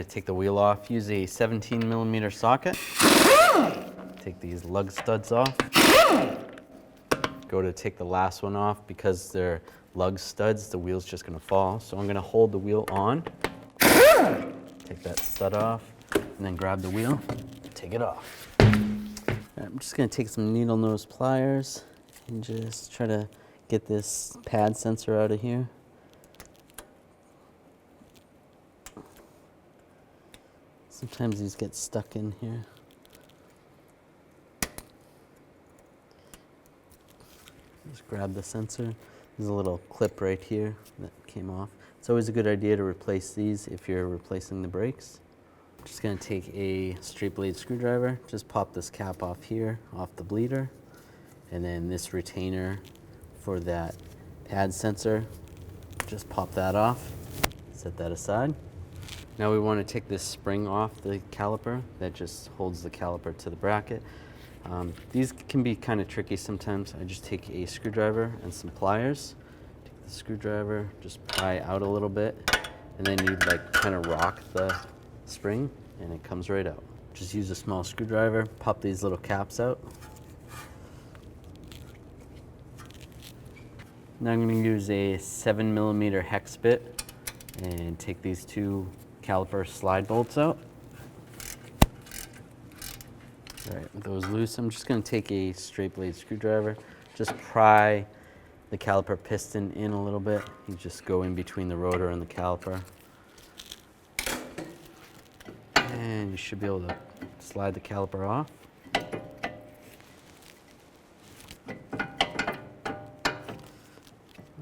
to take the wheel off. Use a 17mm socket. Take these lug studs off. Go to take the last one off. Because they're lug studs, the wheel's just going to fall. So I'm going to hold the wheel on. Take that stud off, and then grab the wheel, take it off. I'm just going to take some needle nose pliers and just try to get this pad sensor out of here. Sometimes these get stuck in here. Just grab the sensor. There's a little clip right here that came off. It's always a good idea to replace these if you're replacing the brakes. I'm just going to take a straight blade screwdriver, just pop this cap off here, off the bleeder, and then this retainer for that pad sensor, just pop that off, set that aside. Now we want to take this spring off the caliper that just holds the caliper to the bracket. These can be kind of tricky sometimes. I just take a screwdriver and some pliers. Take the screwdriver, just pry out a little bit, and then you like kind of rock the spring and it comes right out. Just use a small screwdriver, pop these little caps out. Now I'm going to use a 7mm hex bit and take these two caliper slide bolts out. All right, with those loose, I'm just going to take a straight blade screwdriver, just pry the caliper piston in a little bit. You just go in between the rotor and the caliper. And you should be able to slide the caliper off.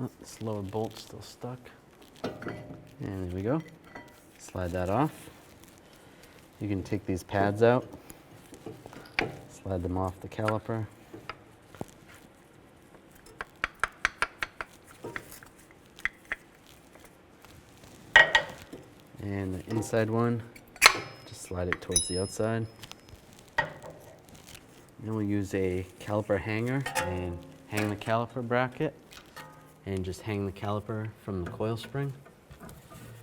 Oh, this lower bolt's still stuck. And there we go. Slide that off. You can take these pads out. Slide them off the caliper. And the inside one, just slide it towards the outside. Then we'll use a caliper hanger and hang the caliper bracket and just hang the caliper from the coil spring.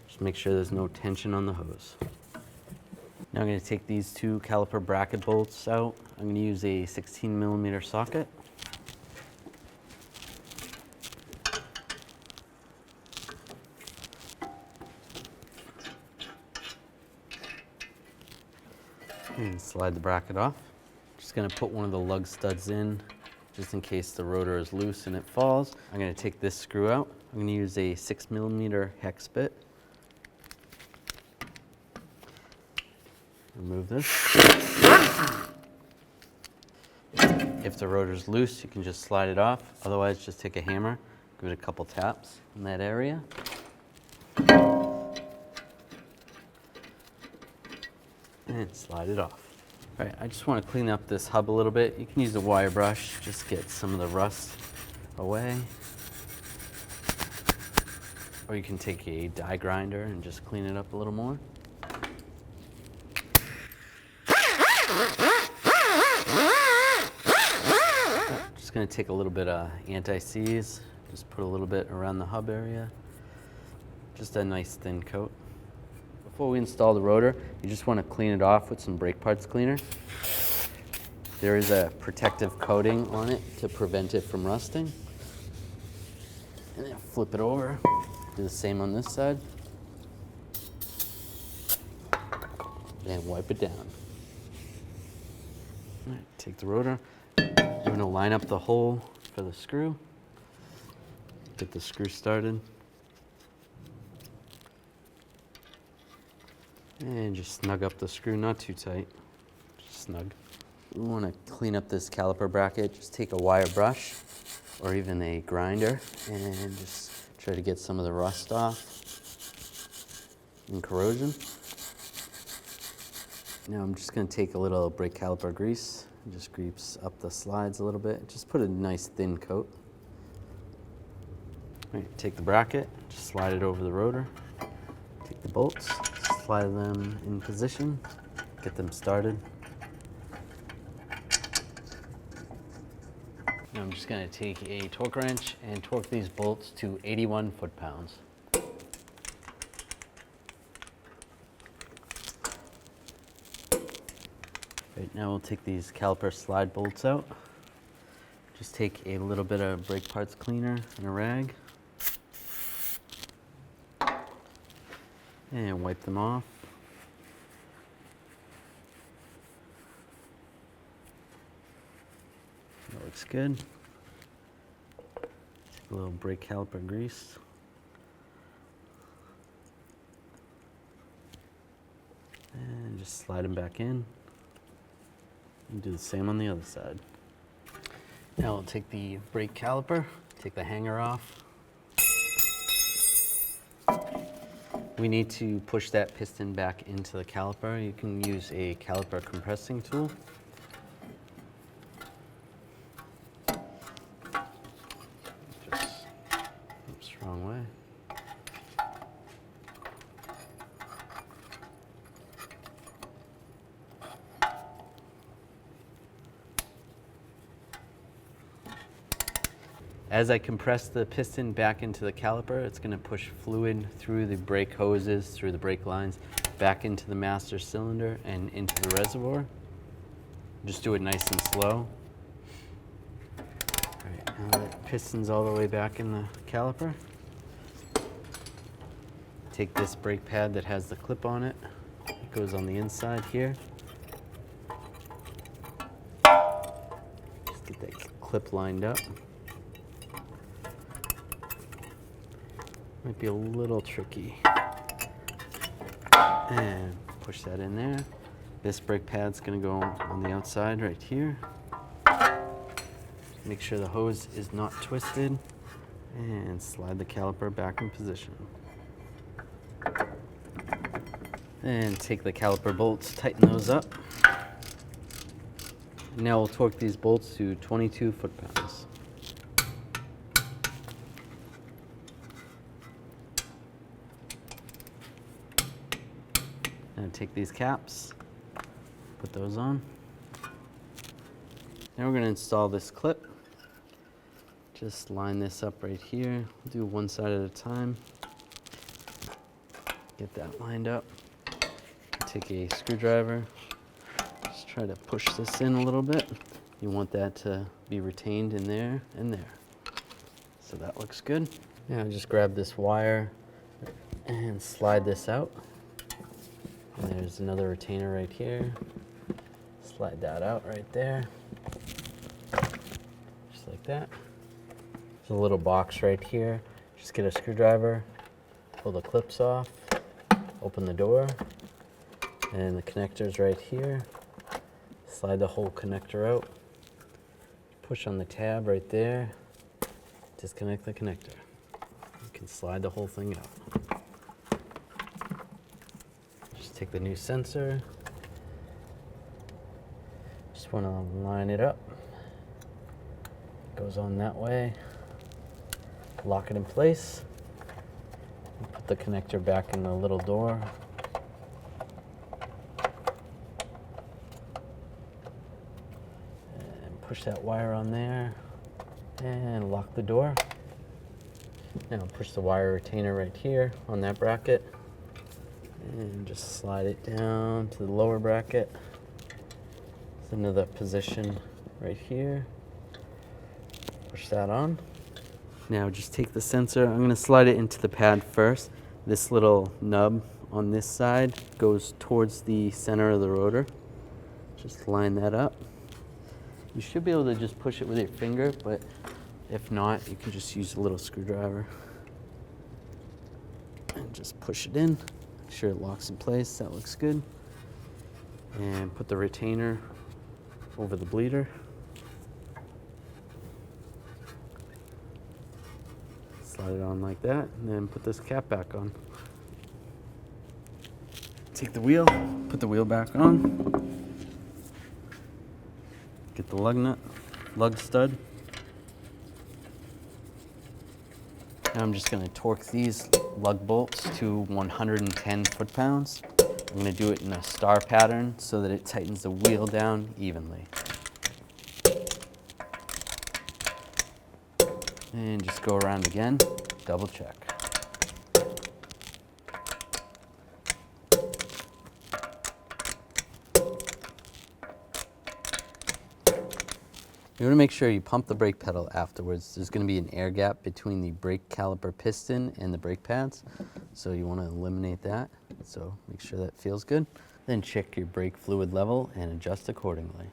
Just make sure there's no tension on the hose. Now I'm going to take these two caliper bracket bolts out. I'm going to use a 16mm socket. And slide the bracket off. Just going to put one of the lug studs in just in case the rotor is loose and it falls. I'm going to take this screw out. I'm going to use a 6mm hex bit. Remove this. If the rotor's loose, you can just slide it off. Otherwise, just take a hammer, give it a couple taps in that area. And slide it off. All right, I just want to clean up this hub a little bit. You can use a wire brush, just get some of the rust away. Or you can take a die grinder and just clean it up a little more. Just going to take a little bit of anti-seize, just put a little bit around the hub area. Just a nice thin coat. Before we install the rotor, you just want to clean it off with some brake parts cleaner. There is a protective coating on it to prevent it from rusting. And then flip it over. Do the same on this side. And wipe it down. All right, take the rotor. I'm going to line up the hole for the screw. Get the screw started. And just snug up the screw, not too tight, just snug. We want to clean up this caliper bracket. Just take a wire brush or even a grinder and just try to get some of the rust off and corrosion. Now I'm just going to take a little brake caliper grease and just grease up the slides a little bit. Just put a nice thin coat. All right, take the bracket, just slide it over the rotor. Take the bolts, slide them in position, get them started. Now I'm just going to take a torque wrench and torque these bolts to 81 foot-pounds. Right, now we'll take these caliper slide bolts out. Just take a little bit of brake parts cleaner and a rag and wipe them off. That looks good. Take a little brake caliper grease. And just slide them back in. And do the same on the other side. Now we'll take the brake caliper, take the hanger off. We need to push that piston back into the caliper. You can use a caliper compressing tool. Just, oops, wrong way. As I compress the piston back into the caliper, it's going to push fluid through the brake hoses, through the brake lines, back into the master cylinder and into the reservoir. Just do it nice and slow. All right, now that piston's all the way back in the caliper. Take this brake pad that has the clip on it. It goes on the inside here. Just get that clip lined up. Might be a little tricky. And push that in there. This brake pad's gonna go on the outside right here. Make sure the hose is not twisted and slide the caliper back in position. And take the caliper bolts, tighten those up. Now we'll torque these bolts to 22 foot-pounds. And take these caps, put those on. Now we're going to install this clip. Just line this up right here. We'll do one side at a time. Get that lined up. Take a screwdriver. Just try to push this in a little bit. You want that to be retained in there and there. So that looks good. Now just grab this wire and slide this out. And there's another retainer right here. Slide that out right there. Just like that. There's a little box right here. Just get a screwdriver, pull the clips off, open the door, and the connector's right here. Slide the whole connector out. Push on the tab right there. Disconnect the connector. You can slide the whole thing out. Take the new sensor, just want to line it up, goes on that way, lock it in place, put the connector back in the little door, and push that wire on there, and lock the door. Now push the wire retainer right here on that bracket, and just slide it down to the lower bracket. It's another position right here. Push that on. Now just take the sensor. I'm going to slide it into the pad first. This little nub on this side goes towards the center of the rotor. Just line that up. You should be able to just push it with your finger, but if not, you can just use a little screwdriver. And just push it in. Make sure it locks in place. That looks good. And put the retainer over the bleeder. Slide it on like that, and then put this cap back on. Take the wheel, put the wheel back on. Get the lug nut, lug stud. Now I'm just going to torque these lug bolts to 110 foot-pounds. I'm going to do it in a star pattern so that it tightens the wheel down evenly. And just go around again, double check. You want to make sure you pump the brake pedal afterwards. There's going to be an air gap between the brake caliper piston and the brake pads, so you want to eliminate that. So make sure that feels good. Then check your brake fluid level and adjust accordingly.